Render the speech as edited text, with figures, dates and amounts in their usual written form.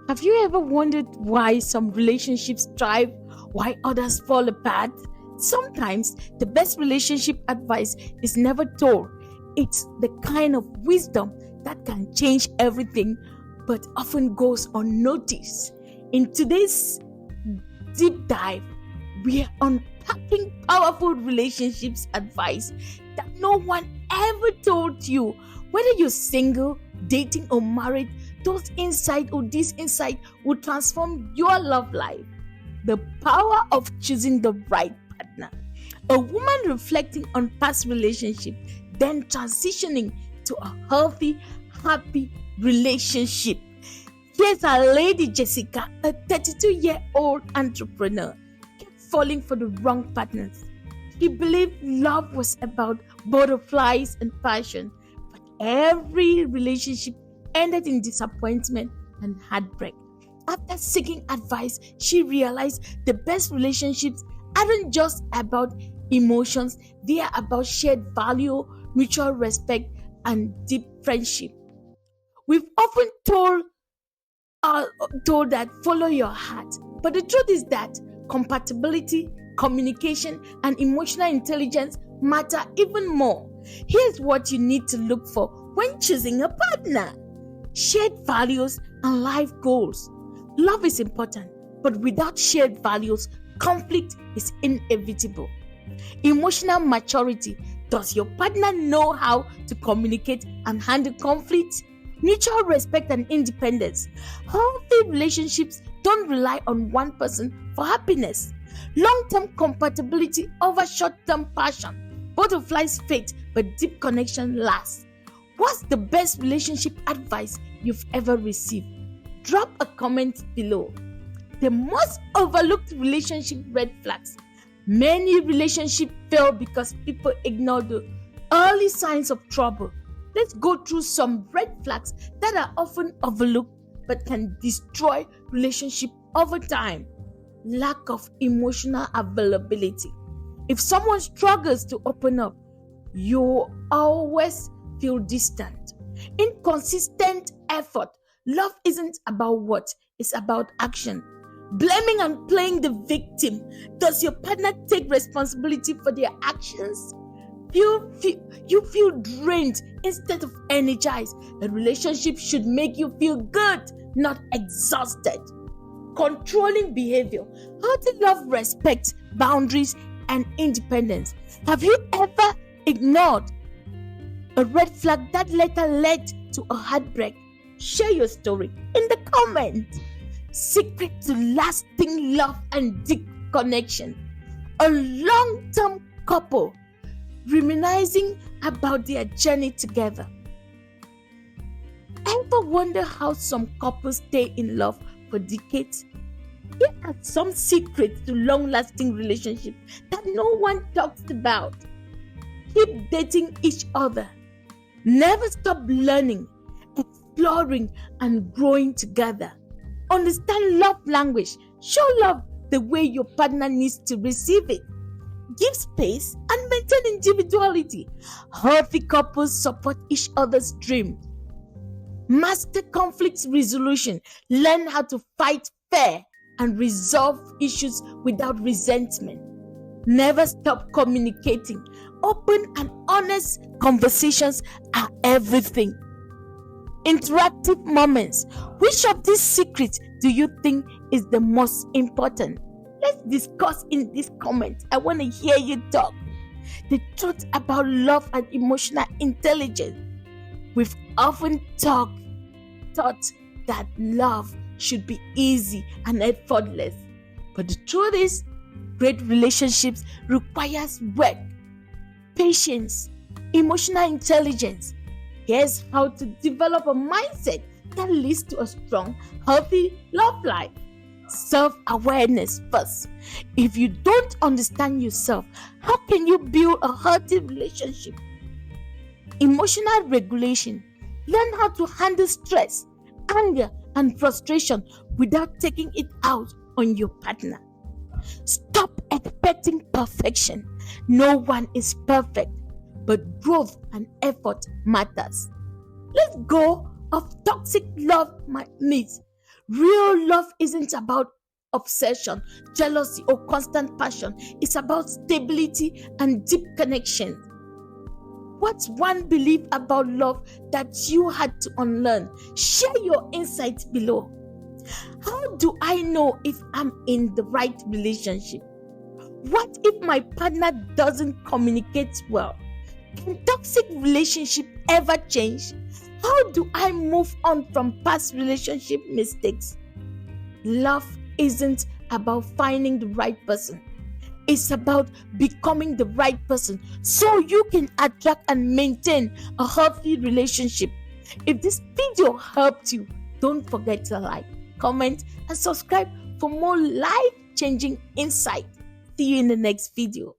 Have you ever wondered why some relationships thrive while others fall apart? Sometimes the best relationship advice is never told. It's the kind of wisdom that can change everything but often goes unnoticed. In today's deep dive, we are unpacking powerful relationships advice that no one ever told you. Whether you're single, dating, or married, those insight or this insight will transform your love life. The power of choosing the right partner. A woman reflecting on past relationship, then transitioning to a healthy, happy relationship. Here's our lady Jessica, a 32-year-old entrepreneur, kept falling for the wrong partners. She believed love was about butterflies and passion, but every relationship ended in disappointment and heartbreak. After seeking advice, she realized the best relationships aren't just about emotions, they are about shared value, mutual respect, and deep friendship. We've often told that follow your heart, but the truth is that compatibility, communication, and emotional intelligence matter even more. Here's what you need to look for when choosing a partner: shared values and life goals. Love is important, but without shared values, conflict is inevitable. Emotional maturity. Does your partner know how to communicate and handle conflict? Mutual respect and independence. Healthy relationships don't rely on one person for happiness. Long-term compatibility over short-term passion. Butterflies fade, but deep connection lasts. What's the best relationship advice you've ever received? Drop a comment below. The most overlooked relationship red flags. Many relationships fail because people ignore the early signs of trouble. Let's go through some red flags that are often overlooked but can destroy relationship over time. Lack of emotional availability. If someone struggles to open up, you always feel distant. Inconsistent effort. Love isn't about what, it's about action. Blaming and playing the victim. Does your partner take responsibility for their actions? You feel drained instead of energized. A relationship should make you feel good, not exhausted. Controlling behavior. Healthy love respects boundaries and independence. Have you ever ignored a red flag that later led to a heartbreak? Share your story in the comments. Secret to lasting love and deep connection. A long-term couple reminiscing about their journey together. Ever wonder how some couples stay in love for decades? Here are some secrets to long-lasting relationships that no one talks about. Keep dating each other. Never stop learning, exploring, and growing together. Understand love language. Show love the way your partner needs to receive it. Give space and maintain individuality. Healthy couples support each other's dreams. Master conflict resolution. Learn how to fight fair and resolve issues without resentment. Never stop communicating. Open and honest conversations are everything. Interactive moments. Which of these secrets do you think is the most important? Let's discuss in this comment. I want to hear you talk. The truth about love and emotional intelligence. We've often thought that love should be easy and effortless. But the truth is, great relationships requires work, patience, emotional intelligence. Here's how to develop a mindset that leads to a strong, healthy love life. Self-awareness first. If you don't understand yourself, how can you build a healthy relationship? Emotional regulation. Learn how to handle stress, anger, and frustration without taking it out on your partner. Stop expecting perfection. No one is perfect, but growth and effort matters. Let's go of toxic love myths. Real love isn't about obsession, jealousy, or constant passion. It's about stability and deep connection. What's one belief about love that you had to unlearn? Share your insights below. How do I know if I'm in the right relationship? What if my partner doesn't communicate well? Can toxic relationship ever change? How do I move on from past relationship mistakes? Love isn't about finding the right person. It's about becoming the right person so you can attract and maintain a healthy relationship. If this video helped you, don't forget to like, comment, and subscribe for more life-changing insight. See you in the next video.